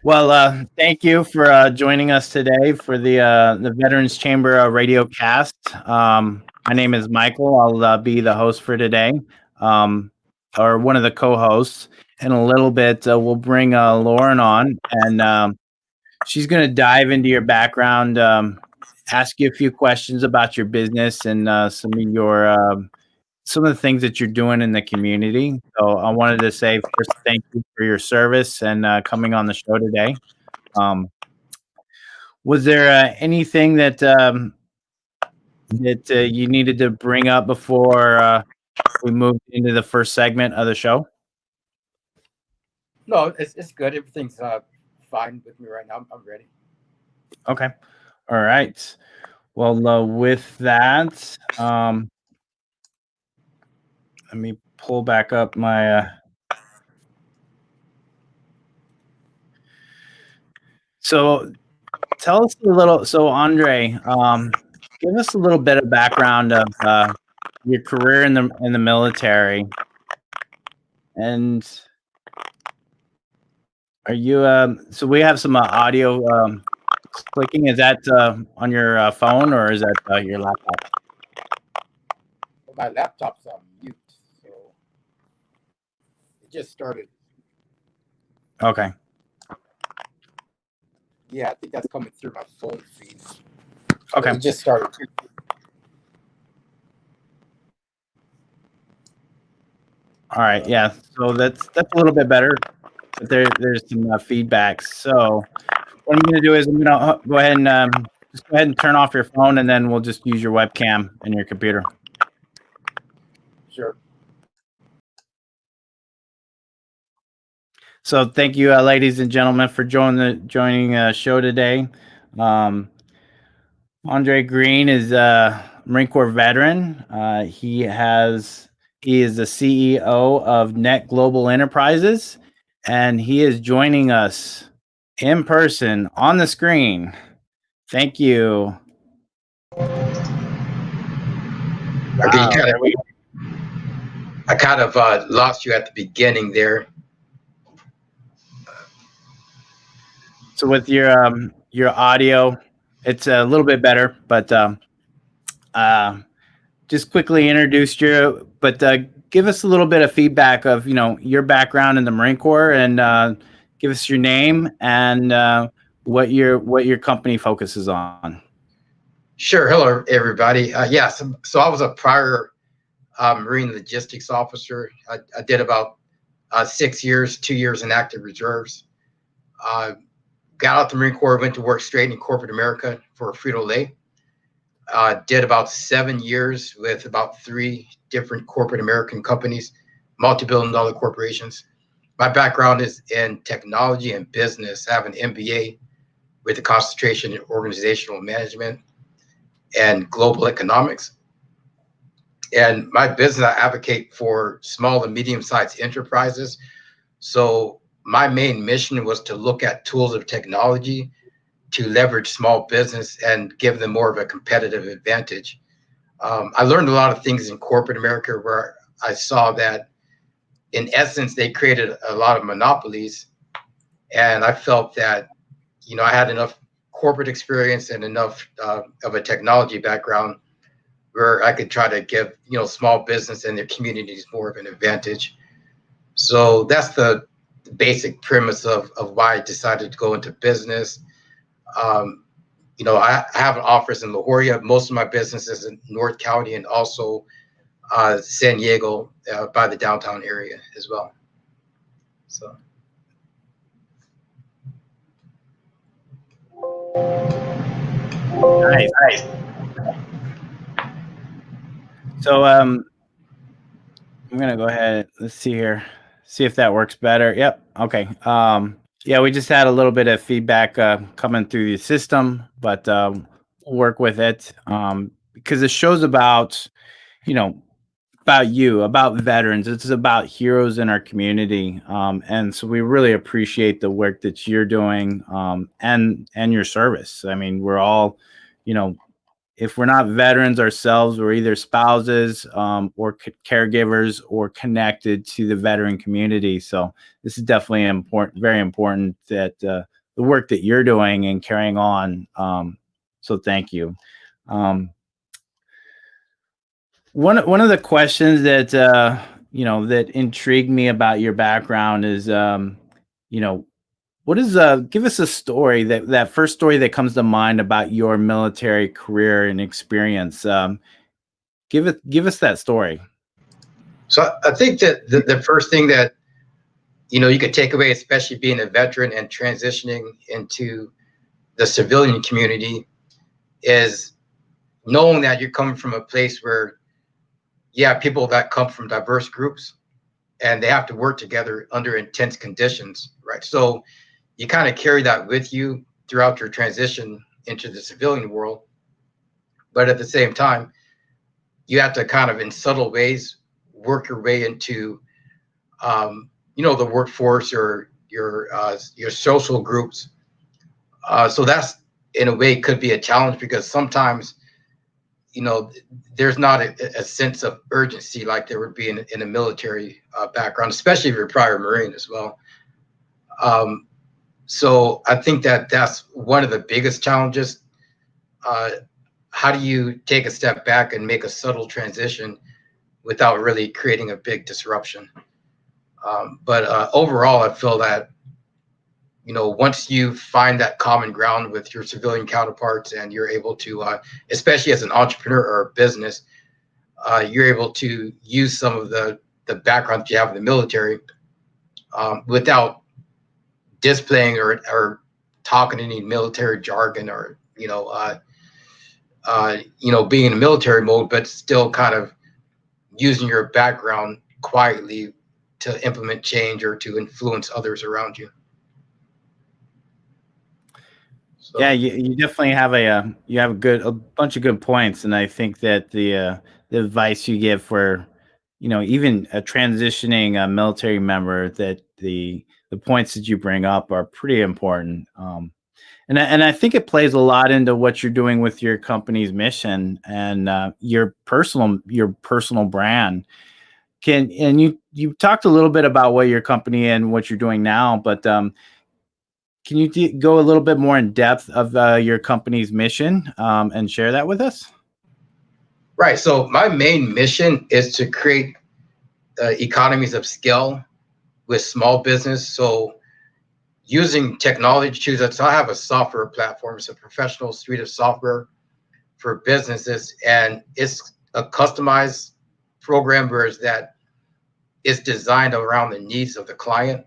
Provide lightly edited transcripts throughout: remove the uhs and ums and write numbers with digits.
Well, thank you for joining us today for the Veterans Chamber radio cast. My name is Michael. I'll be the host for today, um, or one of the co-hosts. In a little bit, we'll bring Lauren on, and she's going to dive into your background, ask you a few questions about your business and some of the things that you're doing in the community. So I wanted to say first, thank you for your service and coming on the show today. Um, was there anything that you needed to bring up before we moved into the first segment of the show? No, it's good. Everything's fine with me right now. I'm ready. Okay. All right. Well, with that, let me pull back up my. So tell us a little. So Andre, give us a little bit of background of your career in the military, and are you? So we have some audio clicking. Is that on your phone or is that your laptop? Well, my laptop's on mute, so it just started. Okay. Yeah, I think that's coming through my phone feed. Okay. It just started. All right. Yeah. So that's a little bit better. But there's some feedback. So what I'm going to do is I'm going to go ahead and just go ahead and turn off your phone, and then we'll just use your webcam and your computer. Sure. So thank you, ladies and gentlemen, for joining the show today. Andre Green is a Marine Corps veteran. He is the CEO of Net Global Enterprises, and he is joining us in person on the screen. Thank you. Okay, Wow, there we go. I kind of lost you at the beginning there. So with your audio, it's a little bit better, but just quickly introduced you, but give us a little bit of feedback of your background in the Marine Corps, and give us your name and what your company focuses on. Sure. Hello, everybody. So I was a prior Marine logistics officer. I did about 6 years, 2 years in active reserves. Uh, got out the Marine Corps, went to work straight in corporate America for Frito-Lay. Did about 7 years with about three different corporate American companies, multi-billion-dollar corporations. My background is in technology and business. I have an MBA with a concentration in organizational management and global economics. And my business, I advocate for small and medium-sized enterprises. So my main mission was to look at tools of technology to leverage small business and give them more of a competitive advantage. I learned a lot of things in corporate America where I saw that, in essence, they created a lot of monopolies. And I felt that, I had enough corporate experience and enough of a technology background where I could try to give, small business and their communities more of an advantage. So that's the basic premise of why I decided to go into business. Um, I have an office in La Jolla. Most of my business is in North County and also San Diego by the downtown area as well. So. Nice. So I'm gonna go ahead. Let's see here. See if that works better. Yep. Okay. Yeah, we just had a little bit of feedback coming through the system, but we'll work with it because the show's about you know about you, about veterans. It's about heroes in our community, and so we really appreciate the work that you're doing, and your service. I mean, we're all, you know, if we're not veterans ourselves, we're either spouses or caregivers or connected to the veteran community. So this is definitely important, very important that the work that you're doing and carrying on. So thank you. One of the questions that that intrigued me about your background is what is give us a story that first story that comes to mind about your military career and experience. Give us that story. So I think that the first thing that you could take away, especially being a veteran and transitioning into the civilian community, is knowing that you're coming from a place where people that come from diverse groups and they have to work together under intense conditions, right? So you kind of carry that with you throughout your transition into the civilian world. But at the same time, you have to kind of in subtle ways work your way into the workforce or your social groups. So that's in a way could be a challenge because sometimes there's not a sense of urgency like there would be in a military background, especially if you're a prior Marine as well. So I think that that's one of the biggest challenges. How do you take a step back and make a subtle transition without really creating a big disruption? But overall, I feel that once you find that common ground with your civilian counterparts and you're able to, especially as an entrepreneur or a business, you're able to use some of the background that you have in the military without displaying or talking any military jargon or being in military mode, but still kind of using your background quietly to implement change or to influence others around you. So. Yeah, you definitely have a bunch of good points, and I think that the advice you give for even a transitioning military member, that the points that you bring up are pretty important. And I think it plays a lot into what you're doing with your company's mission and your personal brand. You talked a little bit about what your company and what you're doing now, but can you go a little bit more in depth of your company's mission and share that with us? Right. So my main mission is to create economies of scale with small business. So using technology to that. So I have a software platform. It's a professional suite of software for businesses, and it's a customized program where that is designed around the needs of the client.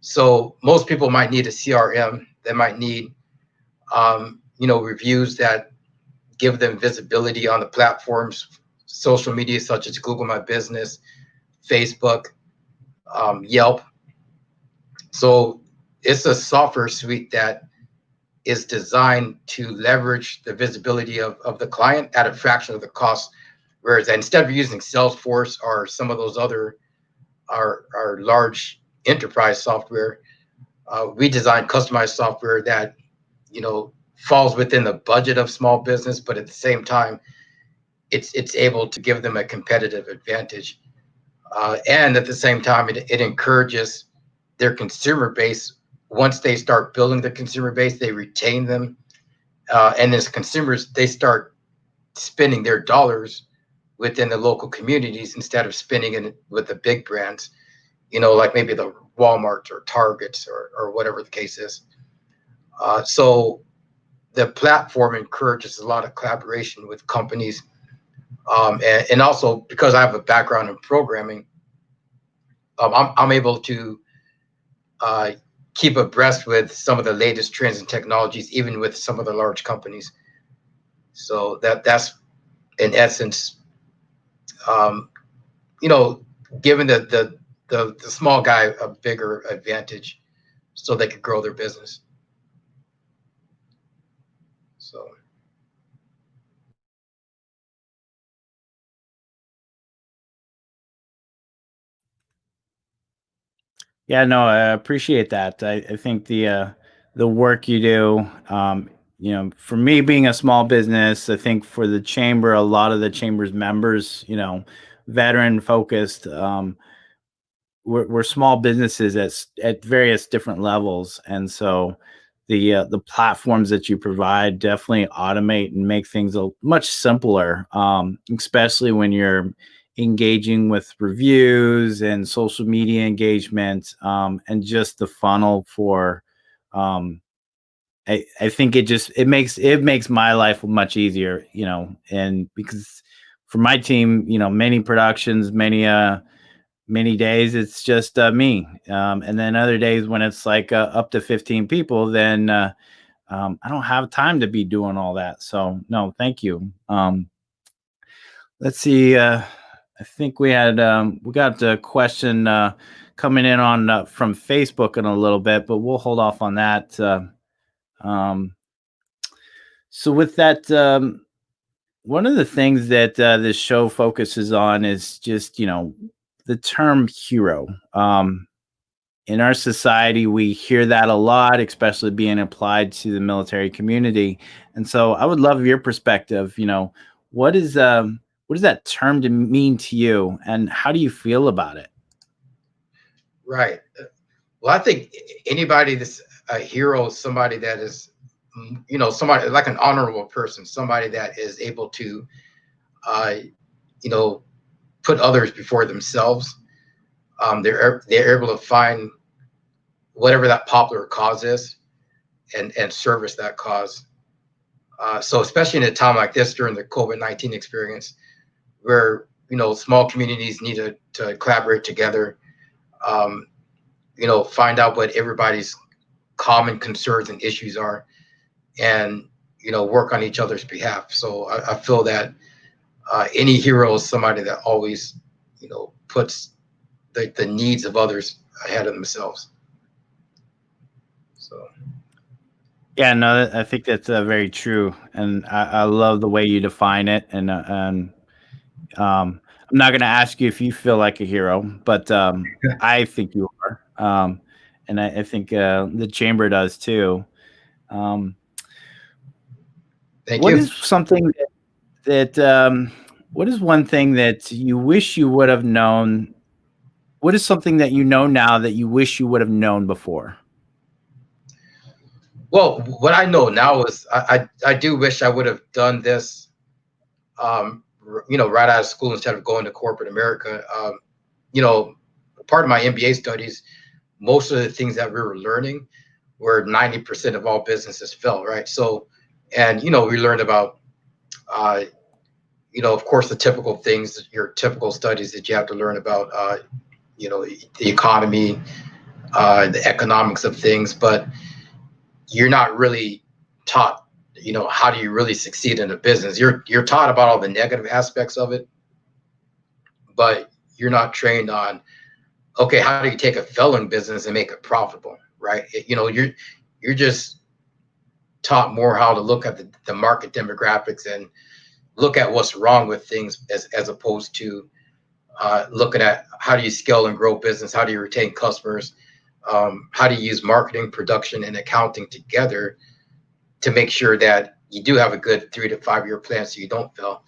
So most people might need a CRM. They might need, reviews that give them visibility on the platforms, social media such as Google My Business, Facebook, Yelp. So it's a software suite that is designed to leverage the visibility of the client at a fraction of the cost. Whereas instead of using Salesforce or some of those other our large enterprise software, we design customized software that falls within the budget of small business, but at the same time, it's able to give them a competitive advantage. And at the same time, it encourages their consumer base. Once they start building the consumer base, they retain them. And as consumers, they start spending their dollars within the local communities instead of spending it with the big brands, like maybe the Walmarts or Targets or whatever the case is. So the platform encourages a lot of collaboration with companies. And also because I have a background in programming, I'm able to keep abreast with some of the latest trends and technologies, even with some of the large companies. So that's in essence, um, giving the small guy a bigger advantage, so they could grow their business. So. Yeah, no, I appreciate that. I think the work you do for me being a small business, I think for the chamber, a lot of the chamber's members, veteran focused, we're small businesses at various different levels, and so the platforms that you provide definitely automate and make things much simpler, especially when you're engaging with reviews and social media engagement, and just the funnel for. I think it makes my life much easier, and because for my team, many productions, many days it's just me, and then other days when it's like up to 15 people, then I don't have time to be doing all that. So no, thank you. Let's see. I think we got a question coming in on from Facebook in a little bit, but we'll hold off on that. Um, so with that, one of the things that this show focuses on is just the term hero. In our society, we hear that a lot, especially being applied to the military community. And so I would love your perspective. What is what does that term mean to you, and how do you feel about it? Right. Well, I think anybody that's a hero is somebody that is, somebody like an honorable person, somebody that is able to, uh, you know, put others before themselves. They're able to find whatever that popular cause is and service that cause. So especially in a time like this during the COVID-19 experience, where small communities need to collaborate together, um, find out what everybody's common concerns and issues are, and work on each other's behalf. So I feel that any hero is somebody that always puts the needs of others ahead of themselves. So Yeah, no, I think that's very true, and I love the way you define it. And I'm not going to ask you if you feel like a hero, but I think you are, and I think the chamber does too. Um, thank what you. is something that what is one thing that you wish you would have known? What is something that you know now that you wish you would have known before? Well, what I know now is I do wish I would have done this, right out of school instead of going to corporate America. You know, part of my MBA studies, most of the things that we were learning where 90% of all businesses fail, right? So, and we learned about, uh, of course, the typical things, your typical studies that you have to learn about, the economy, the economics of things, but you're not really taught, how do you really succeed in a business? You're taught about all the negative aspects of it, but you're not trained on, okay, how do you take a failing business and make it profitable, right? You're just taught more how to look at the market demographics and look at what's wrong with things as opposed to looking at how do you scale and grow business, how do you retain customers, how do you use marketing, production, and accounting together to make sure that you do have a good 3 to 5 year plan so you don't fail.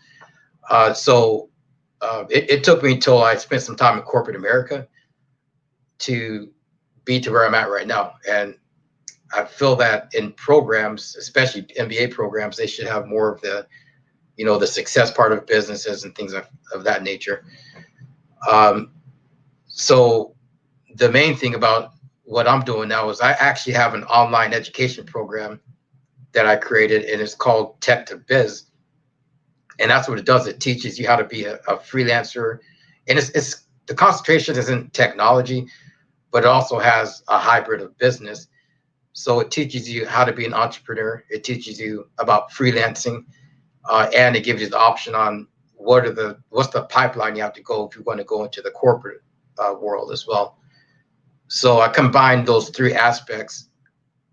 It took me until I spent some time in corporate America to be to where I'm at right now. And I feel that in programs, especially MBA programs, they should have more of the success part of businesses and things of that nature. Um, so the main thing about what I'm doing now is I actually have an online education program that I created, and it's called Tech to Biz. And that's what it does. It teaches you how to be a freelancer. And it's the concentration is in technology, but it also has a hybrid of business. So it teaches you how to be an entrepreneur. It teaches you about freelancing, and it gives you the option on what's the pipeline you have to go if you want to go into the corporate world as well. So I combined those three aspects,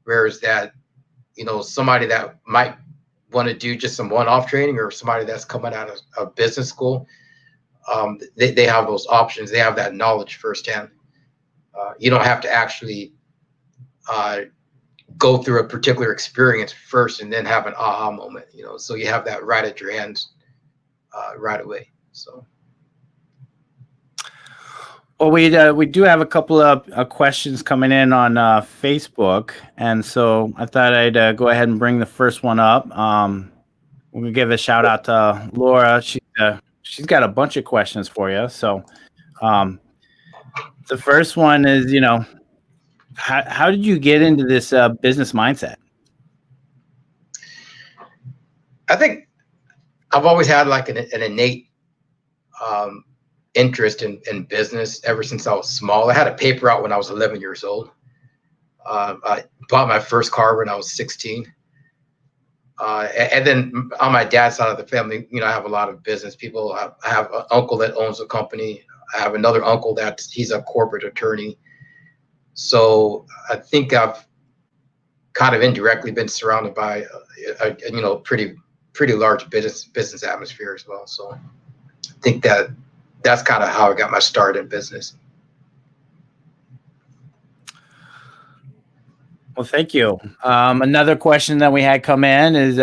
whereas that somebody that might want to do just some one-off training, or somebody that's coming out of business school, they have those options. They have that knowledge firsthand. You don't have to actually go through a particular experience first and then have an aha moment, so you have that right at your hands right away. So. Well, we do have a couple of questions coming in on Facebook, and so I thought I'd go ahead and bring the first one up. We're gonna give a shout out to Laura. She's got a bunch of questions for you. So, the first one is, how did you get into this business mindset? I think I've always had like an innate interest in business ever since I was small. I had a paper out when I was 11 years old. I bought my first car when I was 16. And then on my dad's side of the family, I have a lot of business people. I have an uncle that owns a company. I have another uncle he's a corporate attorney. So I think I've kind of indirectly been surrounded by a pretty large business atmosphere as well. So I think that's kind of how I got my start in business. Well, thank you. Another question that we had come in is,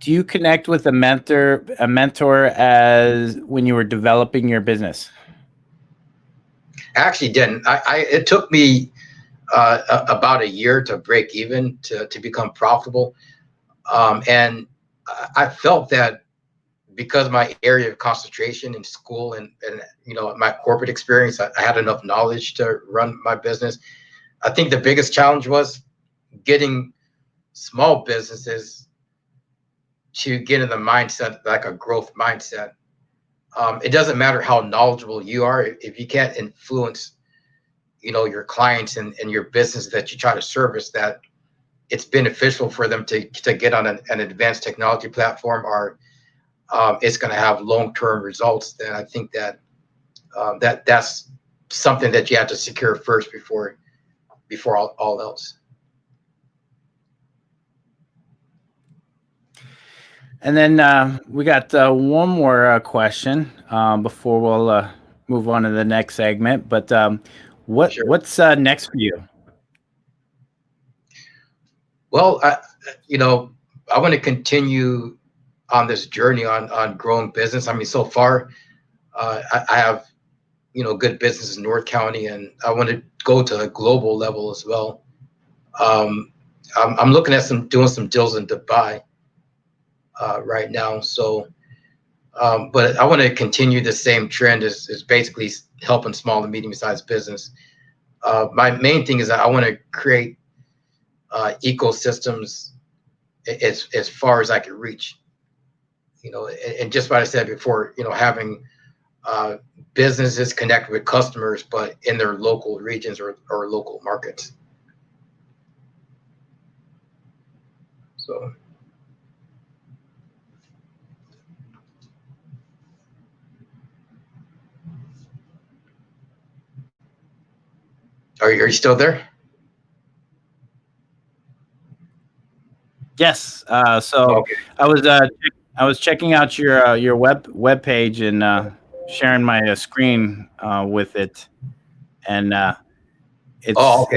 do you connect with a mentor as when you were developing your business? I actually didn't. It took me about a year to break even to become profitable. And I felt that because my area of concentration in school and my corporate experience, I had enough knowledge to run my business. I think the biggest challenge was getting small businesses to get in the mindset, like a growth mindset. It doesn't matter how knowledgeable you are if you can't influence, your clients and your business that you try to service, that it's beneficial for them to get on an advanced technology platform, or it's going to have long-term results. Then I think that that's something that you have to secure first before all else. And then we got one more question before we'll move on to the next segment. But Sure. what's next for you? Well, I want to continue on this journey on growing business. I mean, so far, I have, good business in North County, and I want to go to a global level as well. I'm looking at doing some deals in Dubai right now. So, but I want to continue the same trend is basically helping small and medium-sized business. My main thing is that I want to create ecosystems as far as I can reach. And just what I said before, having businesses connect with customers, but in their local regions or local markets. So. Are you still there? Yes. So Okay. I was checking out your web page and sharing my screen with it, and Okay.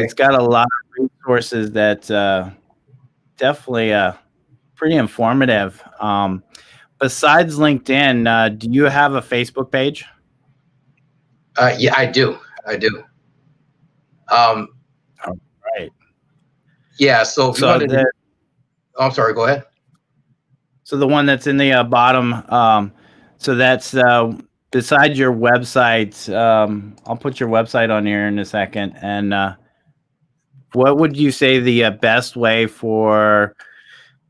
it's got a lot of resources that definitely pretty informative. Besides LinkedIn, do you have a Facebook page? Yeah, I do. Um, All right. yeah. So if you wanted to, I'm sorry. Go ahead. So the one that's in the bottom, so that's beside your website. I'll put your website on here in a second. And what would you say the best way for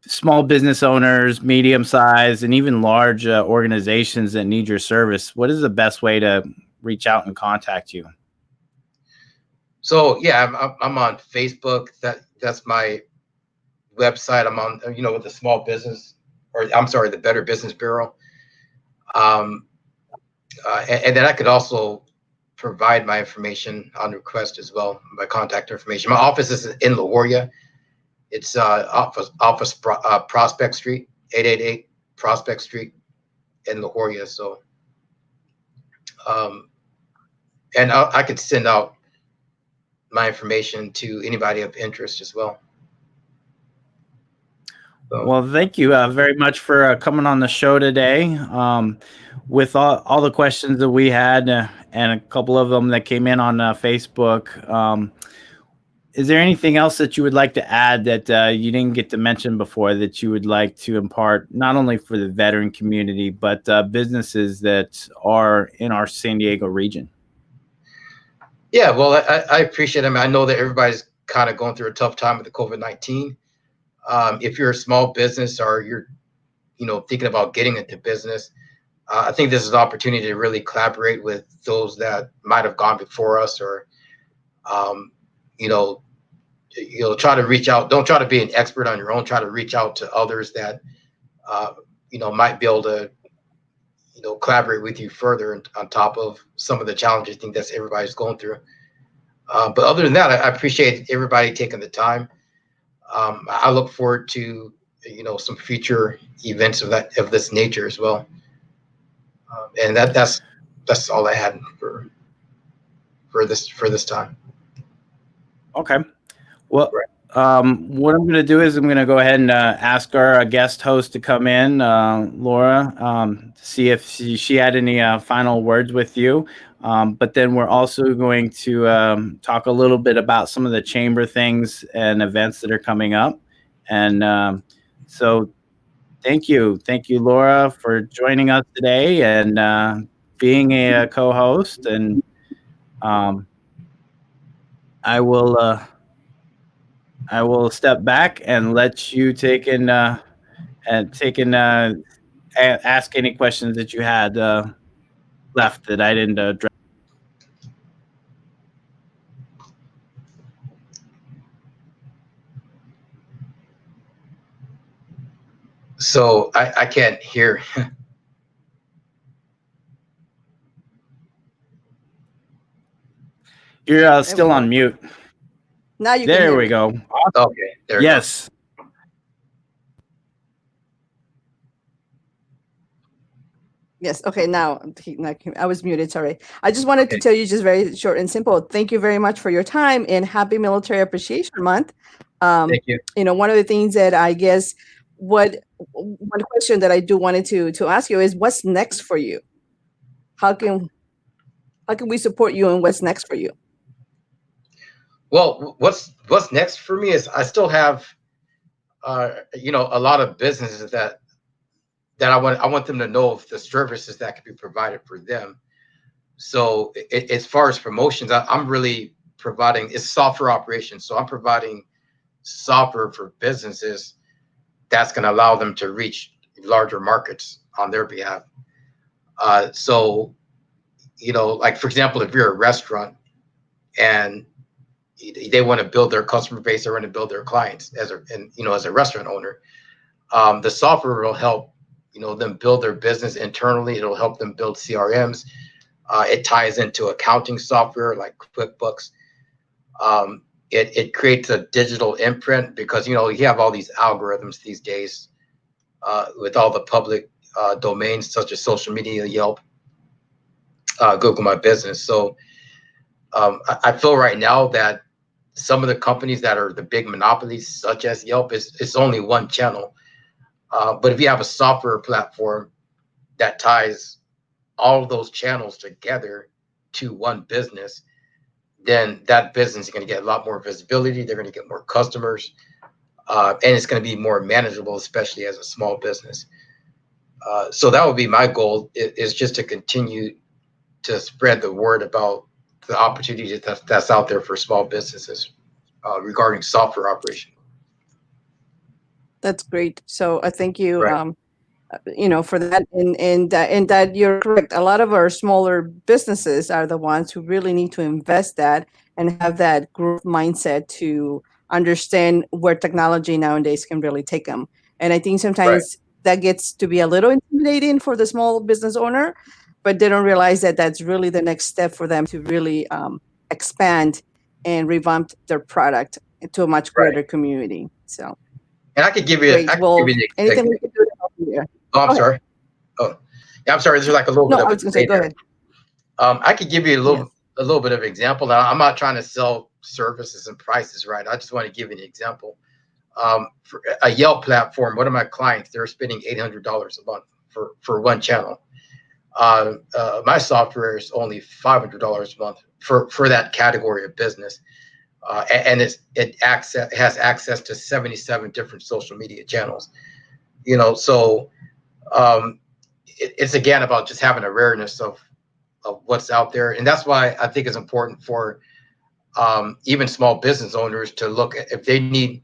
small business owners, medium size, and even large organizations that need your service? What is the best way to reach out and contact you? So yeah, I'm on Facebook. That's my website. I'm on, with the small business, or I'm sorry, the Better Business Bureau. And then I could also provide my information on request as well, my contact information. My office is in La Jolla. It's Prospect Street, 888 Prospect Street in La Jolla. So, and I could send out my information to anybody of interest as well. So, Well, thank you very much for coming on the show today. With all the questions that we had and a couple of them that came in on Facebook, is there anything else that you would like to add that you didn't get to mention before that you would like to impart, not only for the veteran community, but businesses that are in our San Diego region? yeah, well, I appreciate it. I mean, I know that everybody's kind of going through a tough time with the COVID-19. If you're a small business or you're, thinking about getting into business, I think this is an opportunity to really collaborate with those that might have gone before us, or, um, you know, try to reach out. Don't try to be an expert on your own. Try to reach out to others that, might be able to, collaborate with you further on top of some of the challenges I think that's everybody's going through. But other than that, I appreciate everybody taking the time. I look forward to, some future events of this nature as well. And that's all I had for this time. Okay. Well, Right. what I'm going to do is I'm going to go ahead and ask our guest host to come in, Laura, to see if she had any final words with you. But then we're also going to talk a little bit about some of the chamber things and events that are coming up. And so thank you. Thank you, Laura, for joining us today and being a co-host. And um, I will. I will step back and let you take and ask any questions that you had left that I didn't address. So I can't hear. You're still on mute. Now you can There hear we me. go. Okay, there we go. Yes. Yes. Okay. Now I was muted. Sorry. I just wanted to Okay. tell you just very short and simple. Thank you very much for your time and happy Military Appreciation Month. Thank you. One of the things that I guess one question that I do wanted to ask you is what's next for you? How can we support you and what's next for you? Well, what's next for me is I still have, a lot of businesses that I want them to know of the services that can be provided for them. So as far as promotions, I'm really providing it's software operations. So I'm providing software for businesses that's going to allow them to reach larger markets on their behalf. So, like for example, if you're a restaurant and they want to build their customer base, they want to build their clients as a restaurant owner, the software will help them build their business internally. It'll help them build CRMs. It ties into accounting software like QuickBooks. It creates a digital imprint because you have all these algorithms these days with all the public domains such as social media, Yelp, Google My Business. So I feel right now that some of the companies that are the big monopolies, such as Yelp, it's only one channel. But if you have a software platform that ties all of those channels together to one business, then that business is going to get a lot more visibility. They're going to get more customers, and it's going to be more manageable, especially as a small business. So that would be my goal, is just to continue to spread the word about the opportunity that's out there for small businesses regarding software operation. That's great. So I thank you. Right. For that, and that you're correct. A lot of our smaller businesses are the ones who really need to invest that and have that growth mindset to understand where technology nowadays can really take them. And I think sometimes that gets to be a little intimidating for the small business owner, but they don't realize that that's really the next step for them to really expand and revamp their product to a much greater community. So, And I could give you, great. Well, anything we can do to help you there. Oh, I'm Go ahead. sorry. Oh, yeah, I'm sorry. There's like a little No, bit of I was going to say, go ahead. I could give you a little bit of example. Now, I'm not trying to sell services and prices right. I just want to give you an example. For a Yelp platform, one of my clients, they're spending $800 a month for one channel. My software is only $500 a month for that category of business. And it has access to 77 different social media channels. So it's again about just having awareness of what's out there. And that's why I think it's important for even small business owners to look at, if they need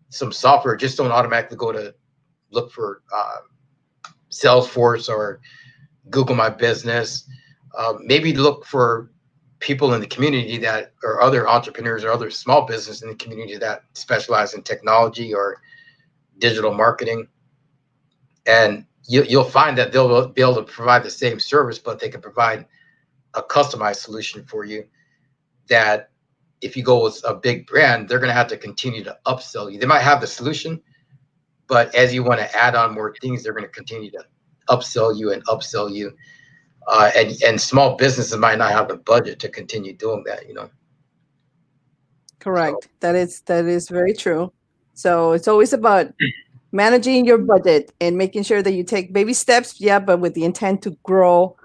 some software, just don't automatically go to look for Salesforce or Google My Business. Maybe look for people in the community that, or other entrepreneurs or other small business in the community that specialize in technology or digital marketing. And you'll find that they'll be able to provide the same service, but they can provide a customized solution for you that if you go with a big brand, they're going to have to continue to upsell you. They might have the solution, but as you want to add on more things, they're going to continue to upsell you and upsell you. And small businesses might not have the budget to continue doing that, Correct. So, That is very true. So it's always about managing your budget and making sure that you take baby steps, yeah, but with the intent to grow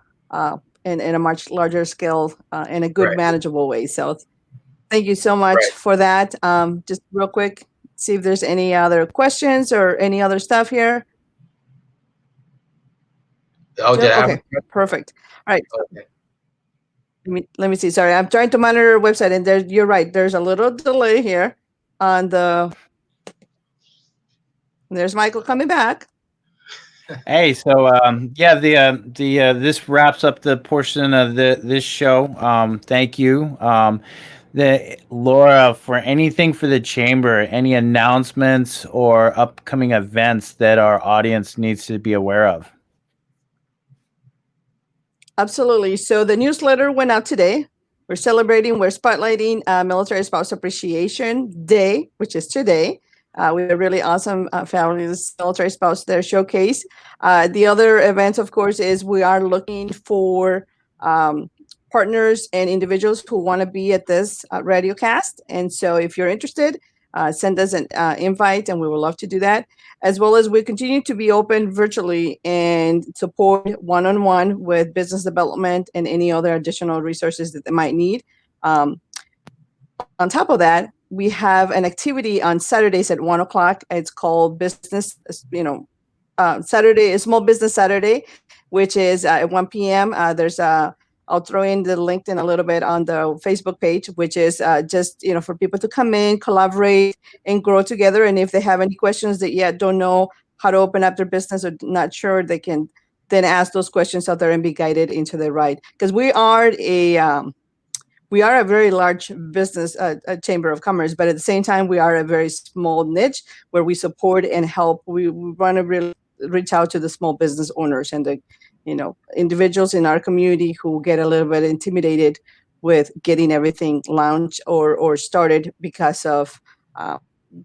in a much larger scale in a good, right, manageable way. So thank you so much right. for that. Just real quick, see if there's any other questions or any other stuff here. Oh, Joe? did I have Okay, perfect. All right. Okay. Let me see. Sorry, I'm trying to monitor your website, and you're right. There's a little delay here on the. There's Michael coming back. Hey, so yeah, the this wraps up the portion of this show. Thank you, the Laura, for anything for the chamber, any announcements or upcoming events that our audience needs to be aware of. Absolutely. So the newsletter went out today. We're spotlighting Military Spouse Appreciation Day, which is today. We have a really awesome fabulous military spouse there showcase. The other event, of course, is we are looking for partners and individuals who want to be at this radio cast. And so if you're interested, send us an invite and we would love to do that. As well as we continue to be open virtually and support one-on-one with business development and any other additional resources that they might need. On top of that, we have an activity on Saturdays at 1:00. It's called Saturday, Small Business Saturday, which is at 1 p.m. I'll throw in the link in a little bit on the Facebook page, which is just for people to come in, collaborate, and grow together. And if they have any questions that yet don't know how to open up their business or not sure, they can then ask those questions out there and be guided into the right. Because we are a very large business chamber of commerce, but at the same time, we are a very small niche where we support and help. We want to really reach out to the small business owners and the individuals in our community who get a little bit intimidated with getting everything launched or started because of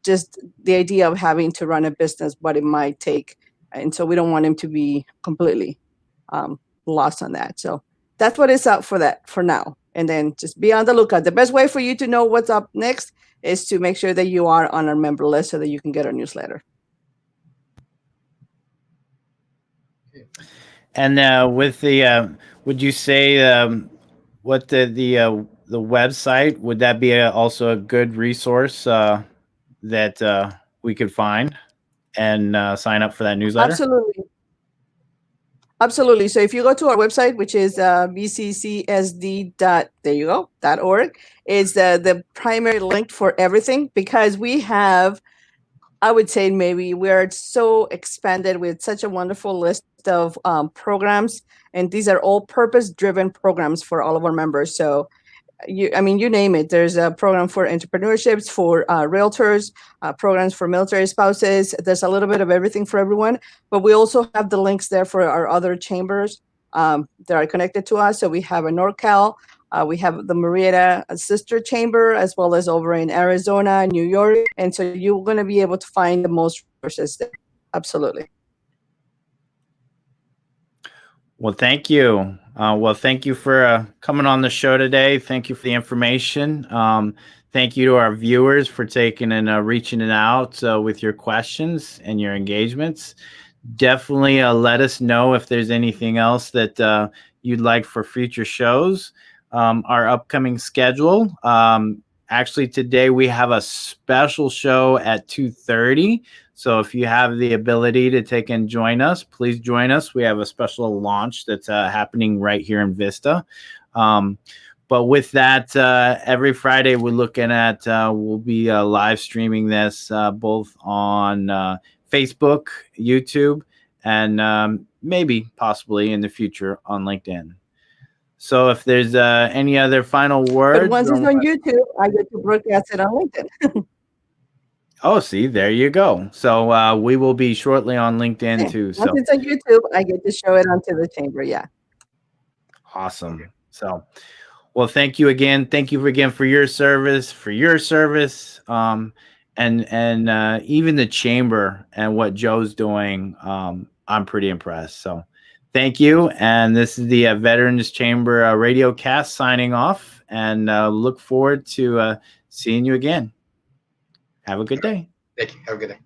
just the idea of having to run a business, what it might take. And so we don't want them to be completely lost on that. So that's what is up for now. And then just be on the lookout. The best way for you to know what's up next is to make sure that you are on our member list so that you can get our newsletter. And with the, would you say what the website, would that be also a good resource that we could find and sign up for that newsletter? Absolutely. So if you go to our website, which is bccsd.org, is the primary link for everything, because we have, I would say, maybe we're so expanded with such a wonderful list of programs, and these are all purpose-driven programs for all of our members. So you name it. There's a program for entrepreneurships, for realtors, programs for military spouses. There's a little bit of everything for everyone, but we also have the links there for our other chambers that are connected to us. So we have a NorCal, we have the Marietta sister chamber, as well as over in Arizona, New York. And so you're going to be able to find the most resources there. Absolutely. Well, thank you. Thank you for coming on the show today. Thank you for the information. Thank you to our viewers for taking and reaching it out with your questions and your engagements. Definitely let us know if there's anything else that you'd like for future shows. Our upcoming schedule. Actually, today we have a special show at 2:30. So if you have the ability to take and join us, please join us. We have a special launch that's happening right here in Vista. But with that, every Friday we're looking at, we'll be live streaming this both on Facebook, YouTube, and maybe possibly in the future on LinkedIn. So if there's any other final words. But once it's on YouTube, I get to broadcast it on LinkedIn. Oh, see, there you go. So we will be shortly on LinkedIn too. Once it's on YouTube, I get to show it onto the chamber. Yeah. Awesome. So, well, thank you again. Thank you again for your service, and even the chamber and what Joe's doing. I'm pretty impressed. So, thank you. And this is the Veterans Chamber Radio Cast signing off, and look forward to seeing you again. Have a good day. Thank you. Have a good day.